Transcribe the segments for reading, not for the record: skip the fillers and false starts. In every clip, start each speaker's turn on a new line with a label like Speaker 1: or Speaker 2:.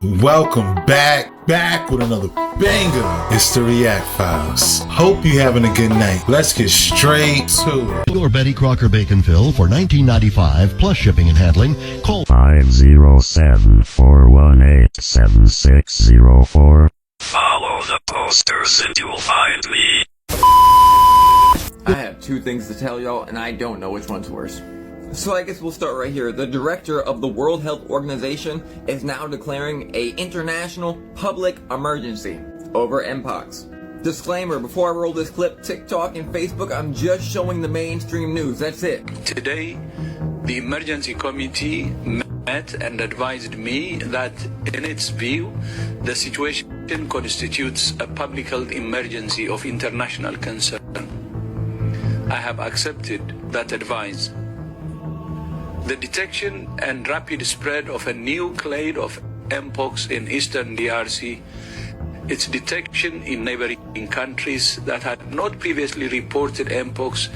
Speaker 1: Welcome back with another banger. It's the React Files. Hope you having a good night. Let's get straight to it.
Speaker 2: Or Betty Crocker Bacon Fill for $19.95 plus shipping and handling. Call
Speaker 3: 507-418-7604. Follow the posters and you'll find me.
Speaker 4: I have two things to tell y'all, and I don't know which one's worse. So I guess we'll start right here. The director of the World Health Organization is now declaring an international public emergency over Mpox. Disclaimer, before I roll this clip, TikTok and Facebook, I'm just showing the mainstream news, that's it.
Speaker 5: Today, the emergency committee met and advised me that, in its view, the situation constitutes a public health emergency of international concern. I have accepted that advice. The detection and rapid spread of a new clade of Mpox in eastern DRC, its detection in neighboring countries that had not previously reported Mpox,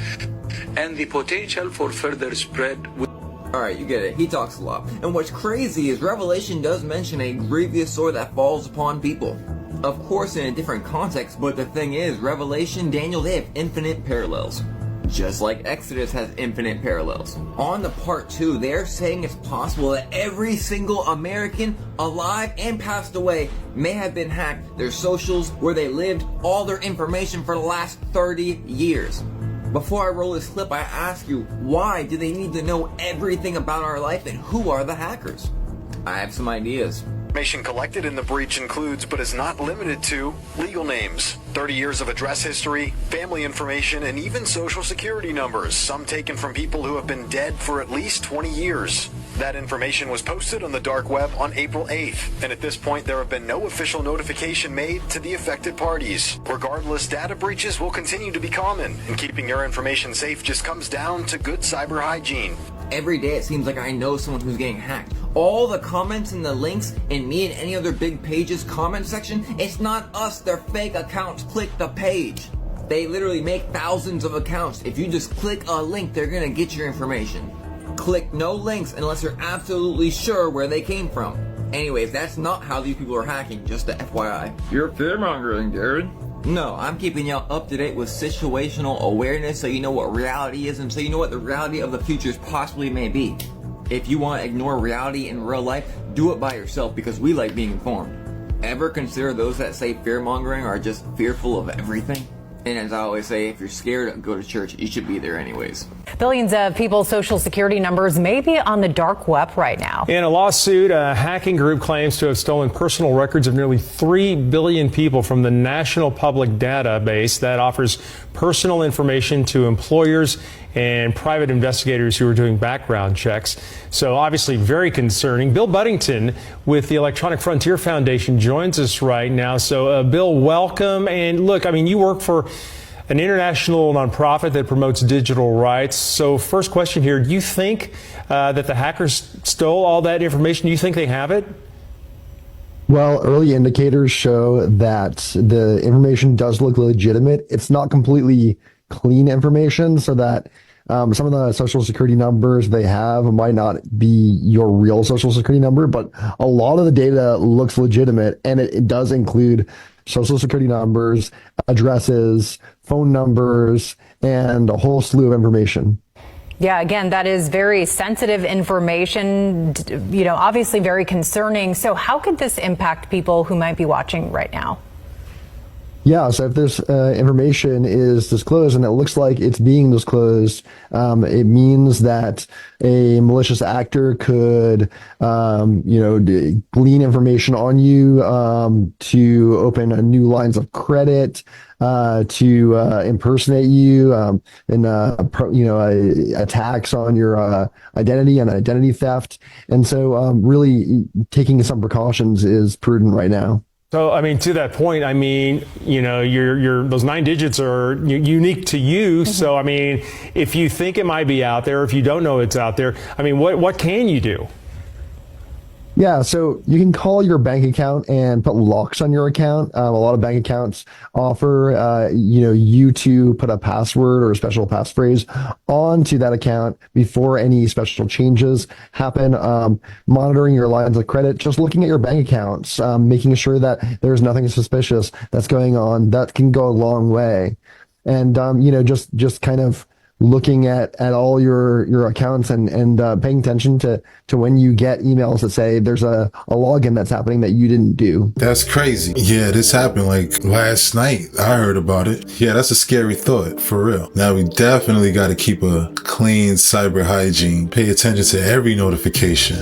Speaker 5: and the potential for further spread.
Speaker 4: Alright, you get it. He talks a lot. And what's crazy is Revelation does mention a grievous sword that falls upon people. Of course in a different context, but the thing is, Revelation, Daniel, they have infinite parallels. Just like Exodus has infinite parallels. On the part 2, they're saying it's possible that every single American alive and passed away may have been hacked, their socials, where they lived, all their information for the last 30 years. Before I roll this clip, I ask you, why do they need to know everything about our life and who are the hackers? I have some ideas.
Speaker 6: Information collected in the breach includes, but is not limited to, legal names, 30 years of address history, family information, and even social security numbers, some taken from people who have been dead for at least 20 years. That information was posted on the dark web on April 8th, and at this point there have been no official notification made to the affected parties. Regardless, data breaches will continue to be common, and keeping your information safe just comes down to good cyber hygiene.
Speaker 4: Every day it seems like I know someone who's getting hacked. All the comments and the links in me and any other big page's comment section, it's not us, they're fake accounts. Click the page. They literally make thousands of accounts. If you just click a link, they're gonna get your information. Click no links unless you're absolutely sure where they came from. Anyways, that's not how these people are hacking, just a FYI. You're fearmongering, Jared. No, I'm keeping y'all up to date with situational awareness so you know what reality is and so you know what the reality of the futures possibly may be. If you want to ignore reality in real life, do it by yourself because we like being informed. Ever consider those that say fear-mongering are just fearful of everything? And as I always say, if you're scared, go to church. You should be there anyways.
Speaker 7: Billions of people's social security numbers may be on the dark web right now.
Speaker 8: In a lawsuit, a hacking group claims to have stolen personal records of nearly 3 billion people from the National Public Database that offers personal information to employers and private investigators who are doing background checks. So obviously very concerning. Bill Budington with the Electronic Frontier Foundation joins us right now. So Bill, welcome. And look, I mean, you work for an international nonprofit that promotes digital rights. So first question here, do you think that the hackers stole all that information? Do you think they have it?
Speaker 9: Well, early indicators show that the information does look legitimate. It's not completely clean information, so that some of the social security numbers they have might not be your real social security number, but a lot of the data looks legitimate, and it does include social security numbers, addresses, phone numbers, and a whole slew of information.
Speaker 7: Yeah, again, that is very sensitive information, you know, obviously very concerning. So how could this impact people who might be watching right now?
Speaker 9: Yeah, so if this information is disclosed, and it looks like it's being disclosed, it means that a malicious actor could, glean information on you to open new lines of credit, to impersonate you, attacks on your identity and identity theft. And so really taking some precautions is prudent right now.
Speaker 8: So, I mean, to that point, I mean, you know, those 9 digits are unique to you. Mm-hmm. So, I mean, if you think it might be out there, if you don't know it's out there, I mean, what can you do?
Speaker 9: Yeah, so you can call your bank account and put locks on your account. A lot of bank accounts offer, you to put a password or a special passphrase onto that account before any special changes happen. Monitoring your lines of credit, just looking at your bank accounts, making sure that there's nothing suspicious that's going on. That can go a long way. And, just kind of looking at all your accounts and paying attention to when you get emails that say there's a login that's happening that you didn't do.
Speaker 1: That's crazy. Yeah, this happened like last night. I heard about it. Yeah, that's a scary thought, for real. Now we definitely got to keep a clean cyber hygiene. Pay attention to every notification.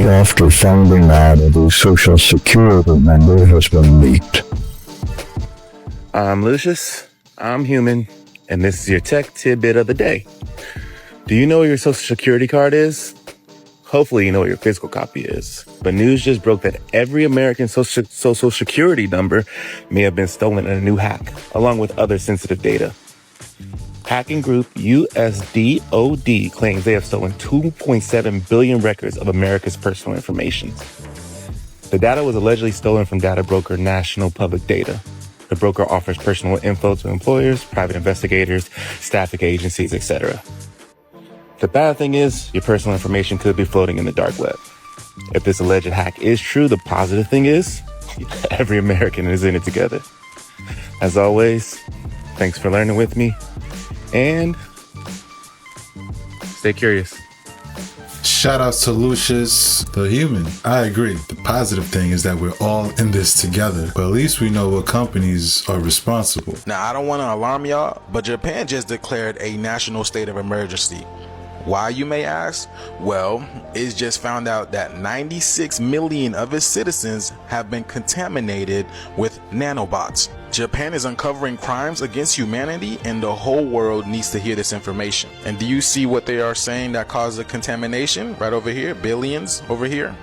Speaker 10: After finding out that the social security number has been leaked.
Speaker 11: I'm Lucius, I'm human, and this is your tech tidbit of the day. Do you know what your social security card is? Hopefully you know what your physical copy is. But news just broke that every American social security number may have been stolen in a new hack, along with other sensitive data. Hacking group USDOD claims they have stolen 2.7 billion records of America's personal information. The data was allegedly stolen from data broker National Public Data. The broker offers personal info to employers, private investigators, staffing agencies, etc. The bad thing is, your personal information could be floating in the dark web. If this alleged hack is true, the positive thing is, every American is in it together. As always, thanks for learning with me. And stay curious.
Speaker 1: Shout out to Lucius, the human. I agree. The positive thing is that we're all in this together. But at least we know what companies are responsible.
Speaker 12: Now, I don't want to alarm y'all, but Japan just declared a national state of emergency. Why, you may ask? Well, it's just found out that 96 million of its citizens have been contaminated with nanobots. Japan is uncovering crimes against humanity, and the whole world needs to hear this information. And do you see what they are saying that caused the contamination? Right over here, billions over here.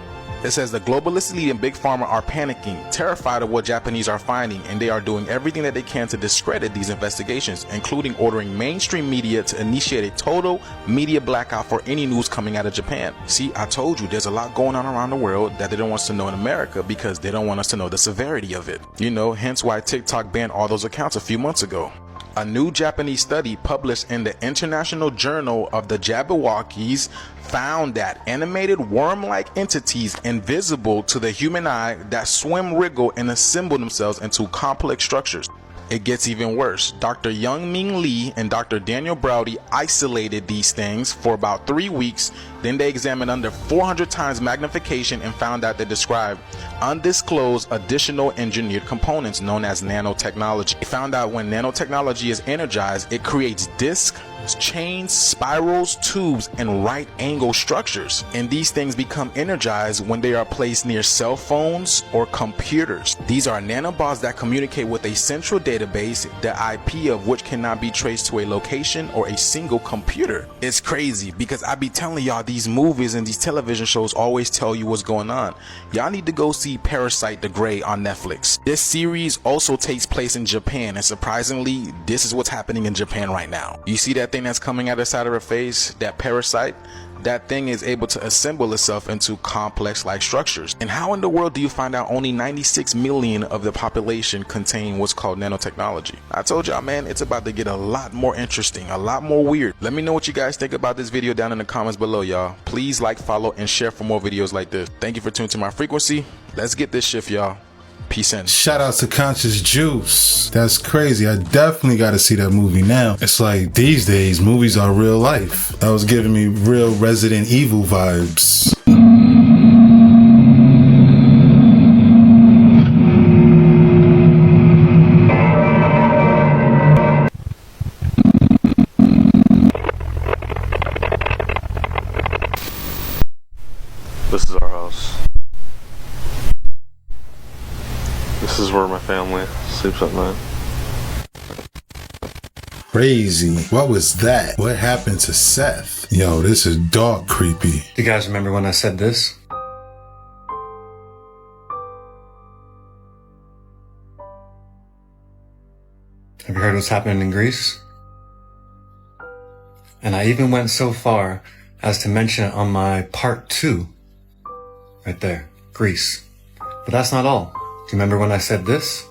Speaker 12: It says the globalist elite and big pharma are panicking, terrified of what Japanese are finding, and they are doing everything that they can to discredit these investigations, including ordering mainstream media to initiate a total media blackout for any news coming out of Japan. See, I told you there's a lot going on around the world that they don't want us to know in America because they don't want us to know the severity of it. Hence why TikTok banned all those accounts a few months ago. A new Japanese study published in the International Journal of the Jabberwockies found that animated worm-like entities invisible to the human eye that swim, wriggle, and assemble themselves into complex structures. It gets even worse. Dr. Young-Ming Lee and Dr. Daniel Browdy isolated these things for about 3 weeks. Then they examined under 400 times magnification and found out they described undisclosed additional engineered components known as nanotechnology. They found out when nanotechnology is energized, it creates discs, chains, spirals, tubes, and right angle structures. And these things become energized when they are placed near cell phones or computers. These are nanobots that communicate with a central database, the IP of which cannot be traced to a location or a single computer. It's crazy because I be telling y'all these movies and these television shows always tell you what's going on. Y'all need to go see Parasite the Grey on Netflix. This series also takes place in Japan, and surprisingly, this is what's happening in Japan right now. You see that thing that's coming out of the side of her face, that parasite? That thing is able to assemble itself into complex like structures. And how in the world do you find out only 96 million of the population contain what's called nanotechnology? I told y'all, man, it's about to get a lot more interesting, a lot more weird. Let me know what you guys think about this video down in the comments below, y'all. Please like, follow, and share for more videos like this. Thank you for tuning to my frequency. Let's get this shift, y'all. Peace in.
Speaker 1: Shout out to Conscious Juice. That's crazy. I definitely got to see that movie now. It's like these days, movies are real life. That was giving me real Resident Evil vibes.
Speaker 13: This is our house. This is where my family sleeps at night.
Speaker 1: Crazy. What was that? What happened to Seth? Yo, this is dark creepy.
Speaker 14: You guys remember when I said this? Have you heard what's happening in Greece? And I even went so far as to mention it on my part 2. Right there, Greece. But that's not all. Do you remember when I said this?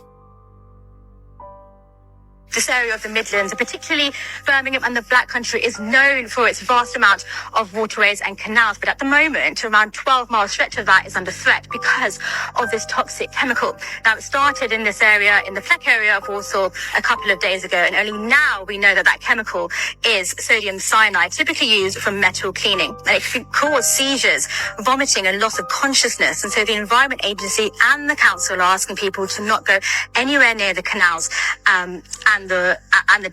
Speaker 15: This area of the Midlands, and particularly Birmingham and the Black Country, is known for its vast amount of waterways and canals. But at the moment, around 12-mile stretch of that is under threat because of this toxic chemical. Now, it started in this area, in the Fleck area of Walsall, a couple of days ago. And only now we know that that chemical is sodium cyanide, typically used for metal cleaning. And it can cause seizures, vomiting, and loss of consciousness. And so the Environment Agency and the council are asking people to not go anywhere near the canals and the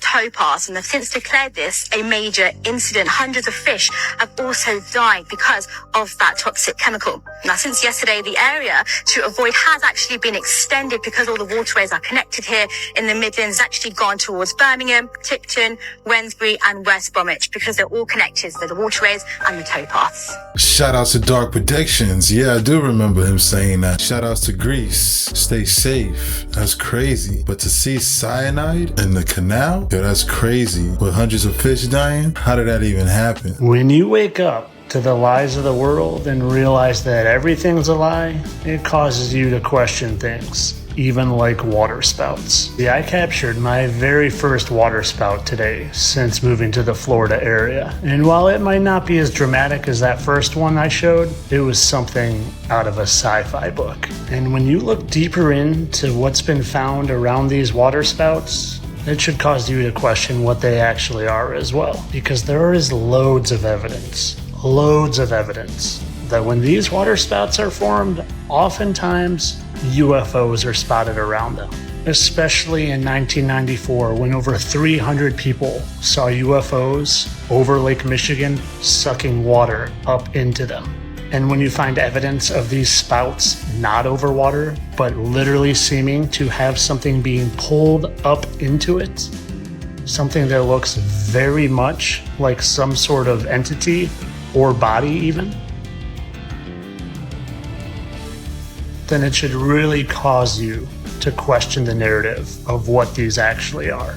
Speaker 15: towpaths, and they've since declared this a major incident. Hundreds of fish have also died because of that toxic chemical. Now, since yesterday, the area to avoid has actually been extended because all the waterways are connected here in the Midlands. It's actually gone towards Birmingham, Tipton, Wednesbury, and West Bromwich because they're all connected. So the waterways and the towpaths.
Speaker 1: Shout outs to Dark Predictions. Yeah, I do remember him saying that. Shout outs to Greece. Stay safe. That's crazy. But to see cyanide in the canal, yo, that's crazy. With hundreds of fish dying, how did that even happen?
Speaker 16: When you wake up to the lies of the world and realize that everything's a lie, it causes you to question things, even like water spouts. I captured my very first water spout today since moving to the Florida area. And while it might not be as dramatic as that first one I showed, it was something out of a sci-fi book. And when you look deeper into what's been found around these water spouts, it should cause you to question what they actually are as well. Because there is loads of evidence that when these water spouts are formed, oftentimes UFOs are spotted around them. Especially in 1994, when over 300 people saw UFOs over Lake Michigan sucking water up into them. And when you find evidence of these spouts not over water, but literally seeming to have something being pulled up into it, something that looks very much like some sort of entity or body even, then it should really cause you to question the narrative of what these actually are.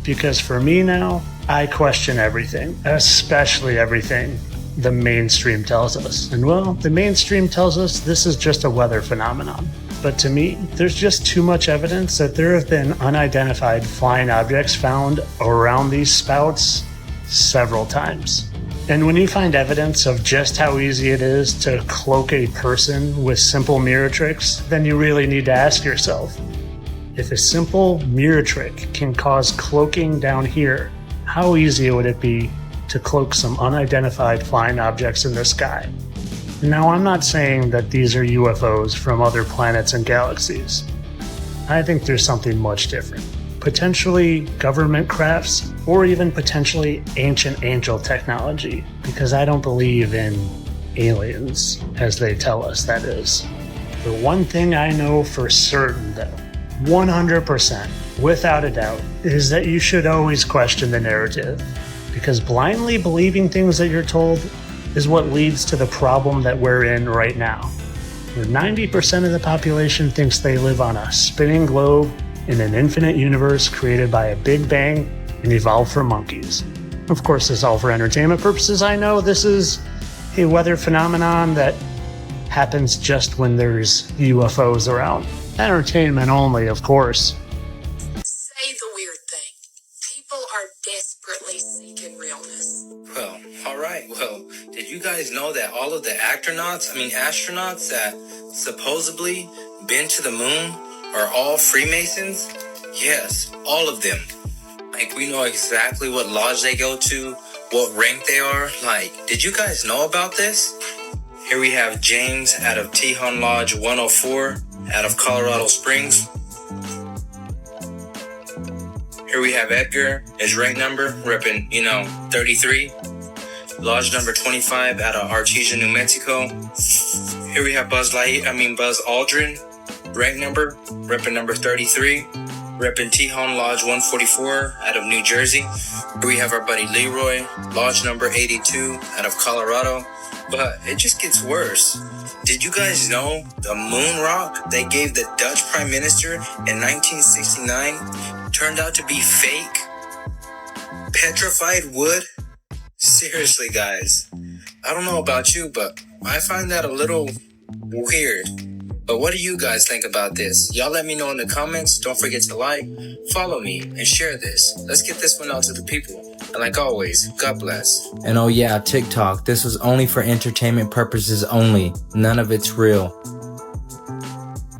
Speaker 16: Because for me now, I question everything, especially everything the mainstream tells us. And well, the mainstream tells us this is just a weather phenomenon. But to me, there's just too much evidence that there have been unidentified flying objects found around these spouts several times. And when you find evidence of just how easy it is to cloak a person with simple mirror tricks, then you really need to ask yourself, if a simple mirror trick can cause cloaking down here, how easy would it be to cloak some unidentified flying objects in the sky? Now, I'm not saying that these are UFOs from other planets and galaxies. I think there's something much different. Potentially government crafts, or even potentially ancient angel technology, because I don't believe in aliens, as they tell us, that is. The one thing I know for certain, though, 100%, without a doubt, is that you should always question the narrative, because blindly believing things that you're told is what leads to the problem that we're in right now, where 90% of the population thinks they live on a spinning globe in an infinite universe created by a big bang and evolved from monkeys. Of course, this is all for entertainment purposes. I know this is a weather phenomenon that happens just when there's UFOs around. Entertainment only, of course.
Speaker 17: Say the weird thing. People are desperately seeking realness.
Speaker 18: Well, alright. Well, did you guys know that all of the astronauts that supposedly been to the moon are all Freemasons? Yes, all of them. Like, we know exactly what lodge they go to, what rank they are. Like, did you guys know about this? Here we have James out of Tejon Lodge 104 out of Colorado Springs. Here we have Edgar, his rank number, repping, 33. Lodge number 25 out of Artesia, New Mexico. Here we have Buzz Aldrin, rank number, repping number 33. Repping Tejon Lodge 144 out of New Jersey. Here we have our buddy Leroy, Lodge number 82 out of Colorado. But it just gets worse. Did you guys know the moon rock they gave the Dutch Prime Minister in 1969 turned out to be fake? Petrified wood? Seriously, guys. I don't know about you, but I find that a little weird. But what do you guys think about this? Y'all let me know in the comments. Don't forget to like, follow me, and share this. Let's get this one out to the people. And like always, God bless.
Speaker 19: And oh yeah, TikTok. This was only for entertainment purposes only. None of it's real.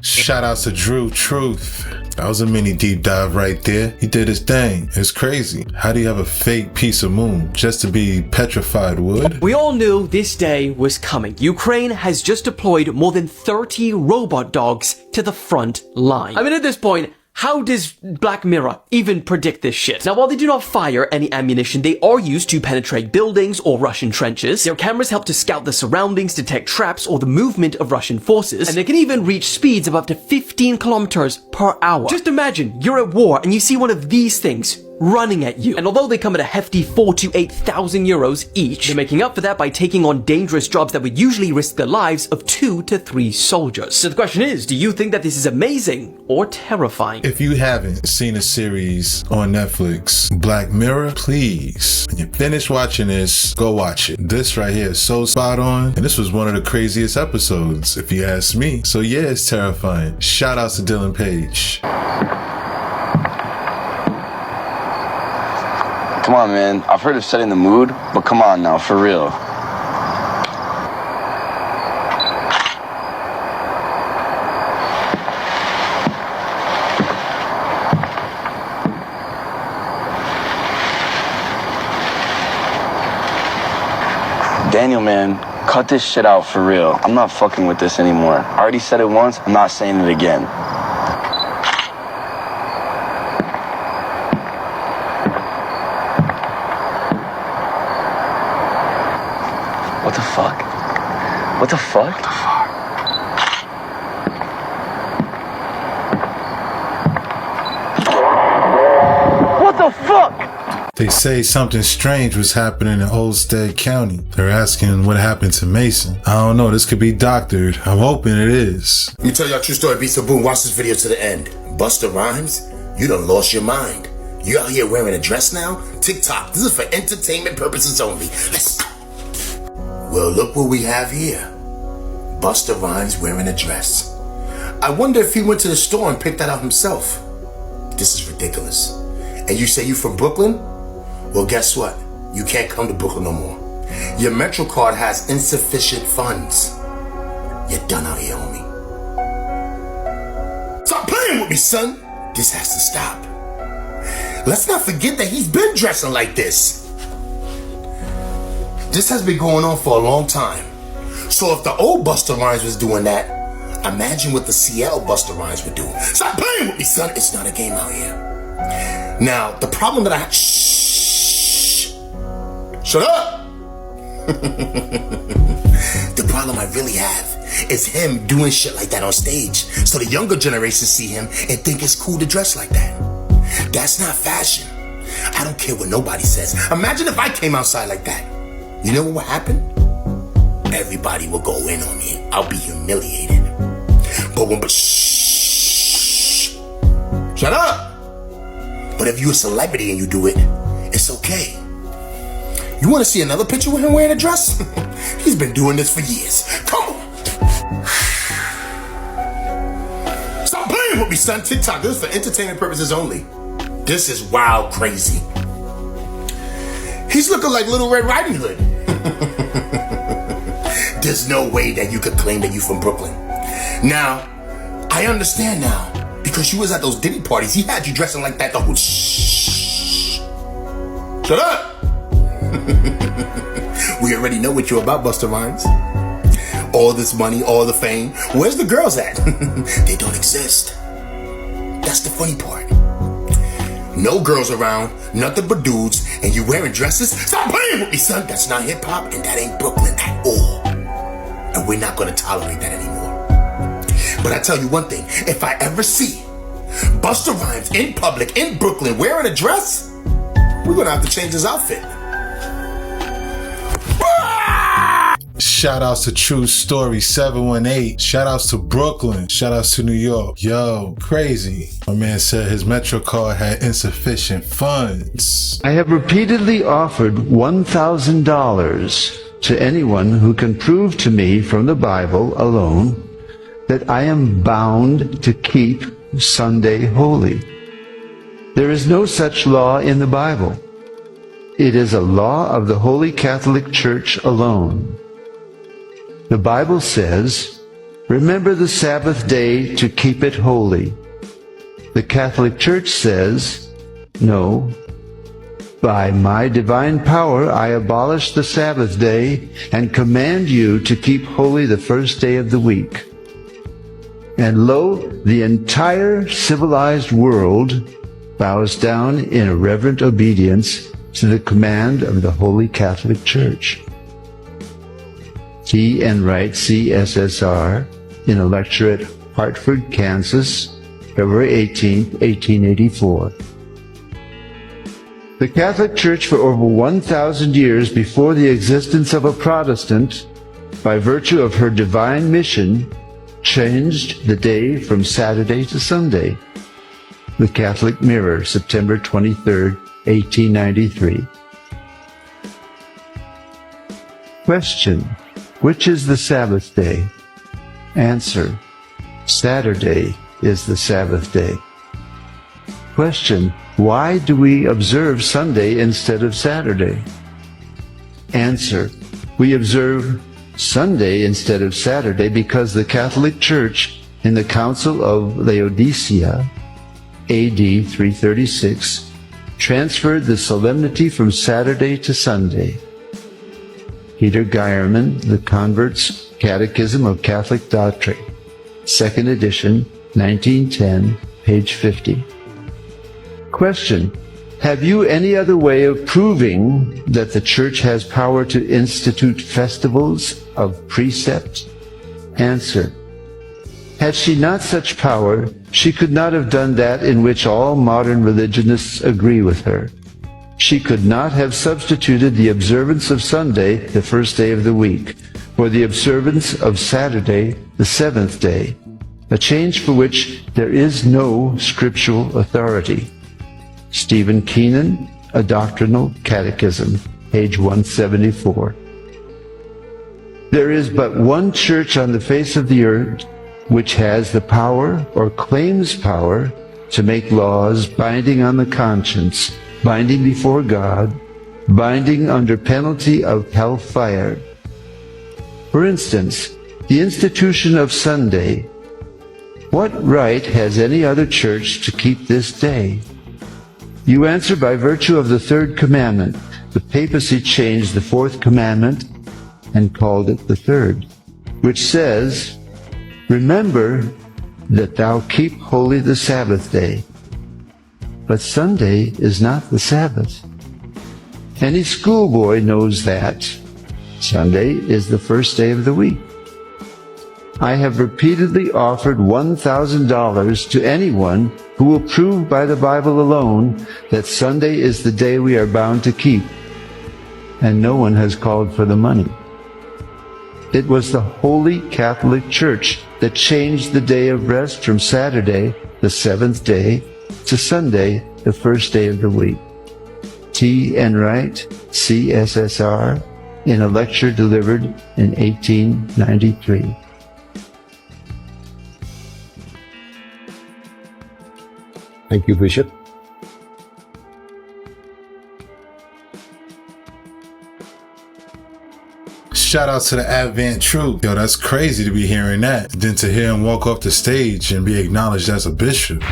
Speaker 1: Shout out to Drew Truth. That was a mini deep dive right there. He did his thing. It's crazy. How do you have a fake piece of moon just to be petrified wood?
Speaker 20: We all knew this day was coming. Ukraine has just deployed more than 30 robot dogs to the front line. I mean, at this point, how does Black Mirror even predict this shit? Now, while they do not fire any ammunition, they are used to penetrate buildings or Russian trenches. Their cameras help to scout the surroundings, detect traps, or the movement of Russian forces. And they can even reach speeds of up to 15 kilometers per hour. Just imagine, you're at war and you see one of these things running at you. And although they come at a hefty 4,000 to 8,000 euros each, they're making up for that by taking on dangerous jobs that would usually risk the lives of 2 to 3 soldiers. So the question is, do you think that this is amazing or terrifying?
Speaker 1: If you haven't seen a series on Netflix, Black Mirror, please, when you finish watching this, go watch it. This right here is so spot on, and this was one of the craziest episodes, if you ask me. So yeah, it's terrifying. Shout outs to Dylan Page.
Speaker 21: Come on, man. I've heard of setting the mood, but come on now, for real. Daniel, man, cut this shit out for real. I'm not fucking with this anymore. I already said it once, I'm not saying it again. What the fuck? What the fuck? What the fuck? What the fuck?
Speaker 1: They say something strange was happening in Olmsted County. They're asking what happened to Mason. I don't know, this could be doctored. I'm hoping it is.
Speaker 22: Let me tell y'all a true story, Beast of Boom. Watch this video to the end. Busta Rhymes, you done lost your mind. You out here wearing a dress now? TikTok, this is for entertainment purposes only. Let's go. Well, look what we have here. Busta Rhymes wearing a dress. I wonder if he went to the store and picked that out himself. This is ridiculous. And you say you from Brooklyn? Well, guess what? You can't come to Brooklyn no more. Your Metro card has insufficient funds. You're done out here, homie. Stop playing with me, son. This has to stop. Let's not forget that he's been dressing like this. This has been going on for a long time. So if the old Busta Rhymes was doing that, imagine what the CL Busta Rhymes would do. Stop playing with me, son. It's not a game out here. Now, the problem that I have... Shh. Shut up. The problem I really have is him doing shit like that on stage. So the younger generation see him and think it's cool to dress like that. That's not fashion. I don't care what nobody says. Imagine if I came outside like that. You know what would happen? Everybody will go in on me. I'll be humiliated. But shh. Shut up. But if you're a celebrity and you do it, it's okay. You want to see another picture with him wearing a dress? He's been doing this for years. Come on. Stop playing with me, son. TikTok, this is for entertainment purposes only. This is wild crazy. He's looking like Little Red Riding Hood. There's no way that you could claim that you from Brooklyn. Now, I understand now. Because you was at those Diddy parties, he had you dressing like that the whole shh. Shut up! We already know what you're about, Busta Rhymes. All this money, all the fame. Where's the girls at? They don't exist. That's the funny part. No girls around, nothing but dudes, and you wearing dresses? Stop playing with me, son. That's not hip-hop, and that ain't Brooklyn at all. And we're not gonna tolerate that anymore. But I tell you one thing, if I ever see Busta Rhymes in public in Brooklyn wearing a dress, we're gonna have to change his outfit.
Speaker 1: Shout outs to True Story 718. Shout outs to Brooklyn. Shout outs to New York. Yo, crazy. My man said his Metro card had insufficient funds.
Speaker 2: I have repeatedly offered $1,000 to anyone who can prove to me from the Bible alone that I am bound to keep Sunday holy. There is no such law in the Bible. It is a law of the Holy Catholic Church alone. The Bible says, "Remember the Sabbath day to keep it holy." The Catholic Church says, "No. By my divine power I abolish the Sabbath day and command you to keep holy the first day of the week." And lo, the entire civilized world bows down in reverent obedience to the command of the Holy Catholic Church. T. N. Wright, CSSR, in a lecture at Hartford, Kansas, February 18, 1884. The Catholic Church for over 1,000 years before the existence of a Protestant, by virtue of her divine mission, changed the day from Saturday to Sunday. The Catholic Mirror, September 23, 1893. Question: which is the Sabbath day? Answer: Saturday is the Sabbath day. Question: why do we observe Sunday instead of Saturday? Answer: we observe Sunday instead of Saturday because the Catholic Church in the Council of Laodicea, AD 336, transferred the solemnity from Saturday to Sunday. Peter Geierman, The Convert's Catechism of Catholic Doctrine, 2nd edition, 1910, page 50. Question: have you any other way of proving that the Church has power to institute festivals of precept? Answer: had she not such power, she could not have done that in which all modern religionists agree with her. She could not have substituted the observance of Sunday, the first day of the week, for the observance of Saturday, the seventh day, a change for which there is no scriptural authority. Stephen Keenan, A Doctrinal Catechism, page 174. There is but one church on the face of the earth which has the power, or claims power, to make laws binding on the conscience, binding before God, binding under penalty of hellfire. For instance, the institution of Sunday. What right has any other church to keep this day? You answer by virtue of the third commandment. The papacy changed the fourth commandment and called it the third, which says, "Remember that thou keep holy the Sabbath day." But Sunday is not the Sabbath. Any schoolboy knows that. Sunday is the first day of the week. I have repeatedly offered $1,000 to anyone who will prove by the Bible alone that Sunday is the day we are bound to keep, and no one has called for the money. It was the Holy Catholic Church that changed the day of rest from Saturday, the seventh day, to Sunday, the first day of the week. T. N. Wright, CSSR, in a lecture delivered in 1893.
Speaker 10: Thank you, Bishop.
Speaker 1: Shout out to the Advent Troop. Yo, that's crazy to be hearing that. Then to hear him walk off the stage and be acknowledged as a bishop.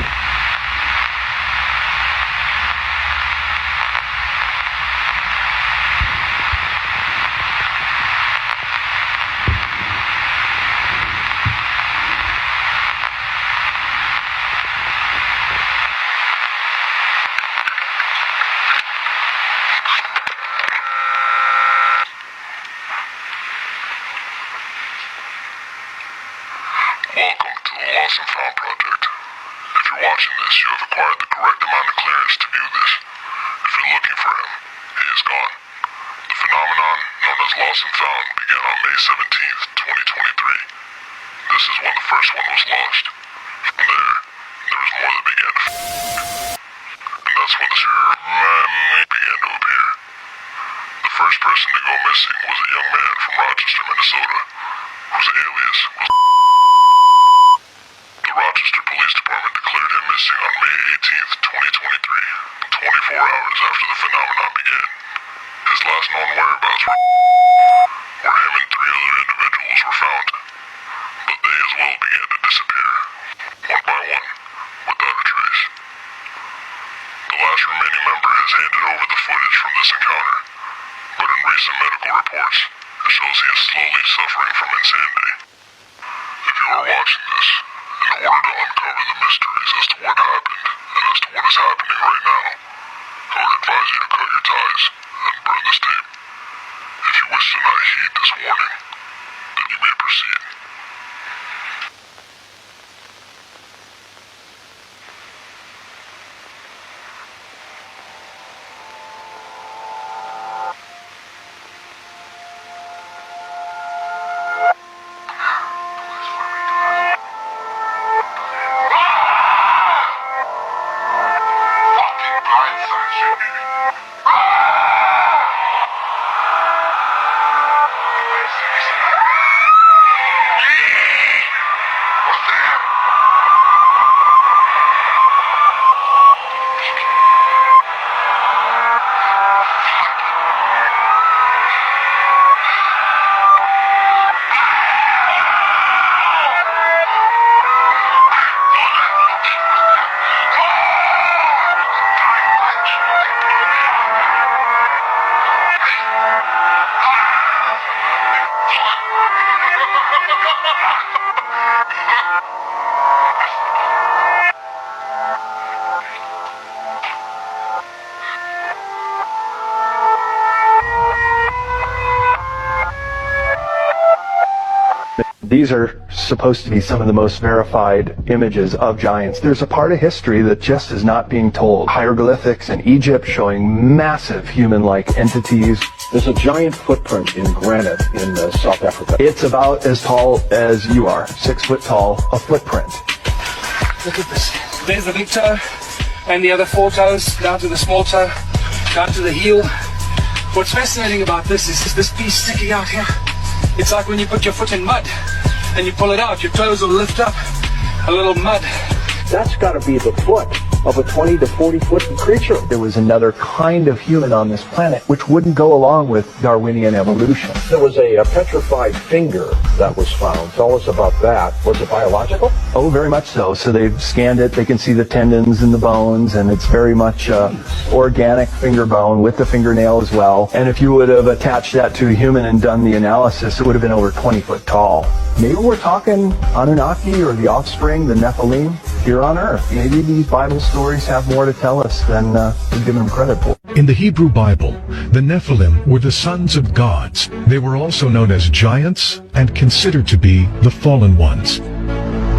Speaker 3: Welcome to the Lost and Found Project. If you're watching this, you have acquired the correct amount of clearance to view this. If you're looking for him, he is gone. The phenomenon known as Lost and Found began on May May 17th, 2023. This is when the first one was launched. From there was more that began to and that's when the man began to appear. The first person to go missing was a young man from Rochester, Minnesota, whose alias was the Rochester Police Department declared him missing on May 18th, 2023, 24 hours after the phenomenon began. His last known whereabouts were him and 3 other individuals were found, but they as well began to disappear, one by one, without a trace. The last remaining member has handed over the footage from this encounter, but in recent medical reports, it shows he is slowly suffering from insanity. If you are watching this, in order to uncover the mysteries as to what happened and as to what is happening right now, I would advise you to cut your ties and burn this tape. If you wish to not heed this warning, then you may proceed.
Speaker 9: These are supposed to be some of the most verified images of giants. There's a part of history that just is not being told. Hieroglyphics in Egypt showing massive human-like entities.
Speaker 10: There's a giant footprint in granite in South Africa.
Speaker 9: It's about as tall as you are, 6 foot tall, a footprint.
Speaker 5: Look at this. There's the big toe, and the other 4 toes, down to the small toe, down to the heel. What's fascinating about this is this piece sticking out here. It's like when you put your foot in mud and you pull it out, your toes will lift up a little mud.
Speaker 10: That's got to be the foot of a 20 to 40 foot creature.
Speaker 9: There was another kind of human on this planet which wouldn't go along with Darwinian evolution.
Speaker 10: There was a petrified finger that was found. Tell us about that. Was it biological?
Speaker 9: Oh, very much so. So they've scanned it. They can see the tendons and the bones, and it's very much organic finger bone with the fingernail as well. And if you would have attached that to a human and done the analysis, it would have been over 20 foot tall. Maybe we're talking Anunnaki or the offspring, the Nephilim, here on Earth. Maybe these Bible stories have more to tell us than we give them credit for.
Speaker 6: In the Hebrew Bible, the Nephilim were the sons of gods. They were also known as giants and considered to be the fallen ones.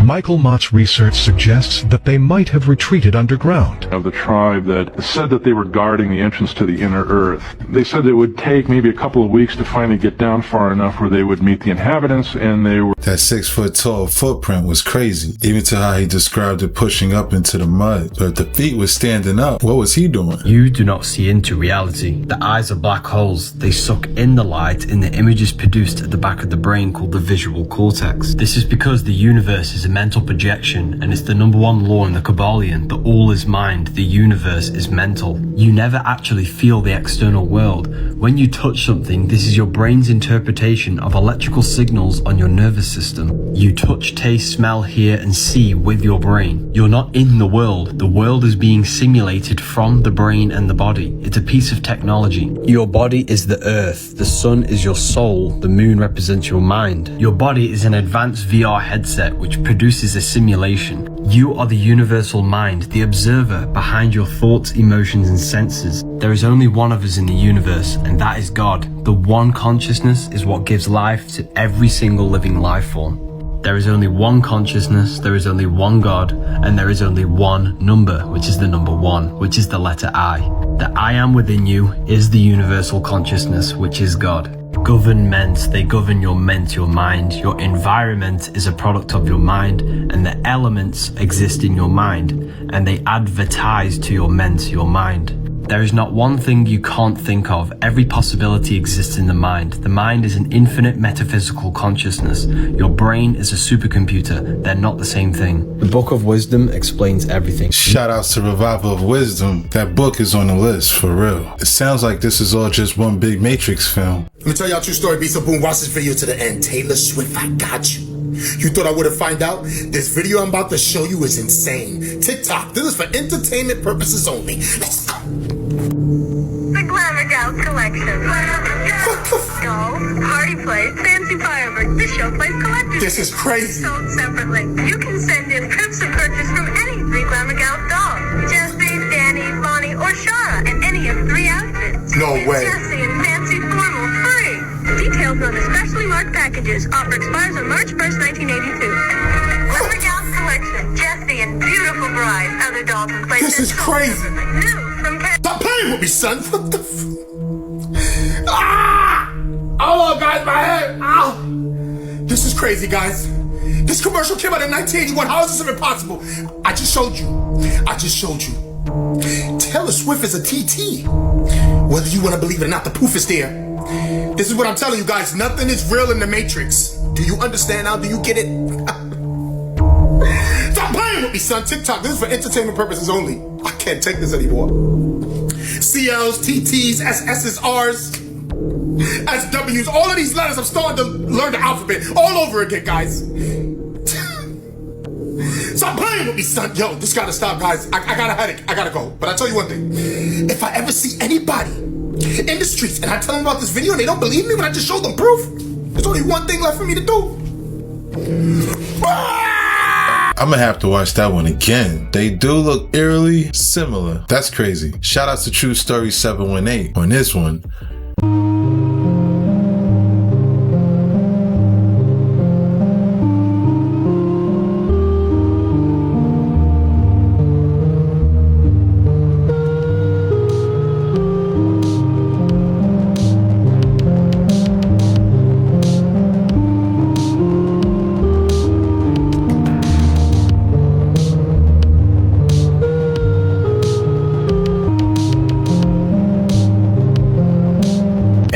Speaker 6: Michael Mott's research suggests that they might have retreated underground.
Speaker 13: Of the tribe that said that they were guarding the entrance to the inner earth. They said it would take maybe a couple of weeks to finally get down far enough where they would meet the inhabitants, and they were...
Speaker 1: That 6 foot tall footprint was crazy, even to how he described it pushing up into the mud. But if the feet was standing up, what was he doing?
Speaker 23: You do not see into reality. The eyes are black holes. They suck in the light in the images produced at the back of the brain called the visual cortex. This is because the universe is a mental projection, and it's the #1 law in the Kabbalion that all is mind, the universe is mental. You never actually feel the external world. When you touch something, this is your brain's interpretation of electrical signals on your nervous system. You touch, taste, smell, hear, and see with your brain. You're not in the world. The world is being simulated from the brain and the body. It's a piece of technology. Your body is the earth. The sun is your soul. The moon represents your mind. Your body is an advanced VR headset which produces a simulation. You are the universal mind, the observer behind your thoughts, emotions, and senses. There is only one of us in the universe, and that is God. The one consciousness is what gives life to every single living life form. There is only one consciousness, there is only one God, and there is only one number, which is the number 1, which is the letter I. The I am within you is the universal consciousness, which is God. Government, they govern your mental mind. Your environment is a product of your mind, and the elements exist in your mind, and they advertise to your your mind. There is not one thing you can't think of. Every possibility exists in the mind. The mind is an infinite metaphysical consciousness. Your brain is a supercomputer. They're not the same thing. The Book of Wisdom explains everything.
Speaker 1: Shout outs to Revival of Wisdom. That book is on the list, for real. It sounds like this is all just one big Matrix film.
Speaker 22: Let me tell y'all a true story, Beast of Boom. Watch this video to the end. Taylor Swift, I got you. You thought I wouldn't find out? This video I'm about to show you is insane. TikTok, this is for entertainment purposes only. Let's go.
Speaker 15: The Glamour Gals collection. Dolls, party plates, fancy fireworks. This show plays collectors.
Speaker 22: This is crazy.
Speaker 15: Sold separately. You can send in proofs of purchase from any 3 Glamour Gals dolls. Jessie, Danny, Bonnie, or Shara in any of 3 outfits.
Speaker 22: No way.
Speaker 15: Jessie in fancy formal free. Details on the specially marked packages. Offer expires on March 1st, 1982. Glamour Gals collection. Jessie and beautiful bride. Other dolls and plates.
Speaker 22: This is crazy.
Speaker 15: New from
Speaker 22: Stop playing with me, son. What the Ah! Oh, guys, my head. Ah! This is crazy, guys. This commercial came out in 1981. How is this even possible? I just showed you. Taylor Swift is a TT. Whether you want to believe it or not, the proof is there. This is what I'm telling you guys. Nothing is real in the Matrix. Do you understand now? Do you get it? Stop playing with me, son. TikTok, this is for entertainment purposes only. I can't take this anymore. CLs, TTs, SSs, Rs, SWs, all of these letters, I'm starting to learn the alphabet all over again, guys. Stop playing with me, son. Yo, this gotta stop, guys. I got a headache. I gotta go. But I tell you one thing. If I ever see anybody in the streets and I tell them about this video and they don't believe me when I just showed them proof, there's only one thing left for me to do.
Speaker 1: I'm gonna have to watch that one again. They do look eerily similar. That's crazy. Shout out to True Story 718 on this one.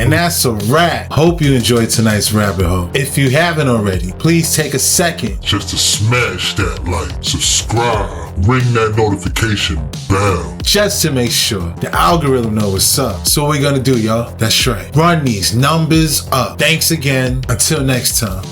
Speaker 1: And that's a wrap. Hope you enjoyed tonight's rabbit hole. If you haven't already, please take a second
Speaker 3: just to smash that like, subscribe, ring that notification bell,
Speaker 1: just to make sure the algorithm knows what's up. So what we're gonna do, y'all? That's right. Run these numbers up. Thanks again. Until next time.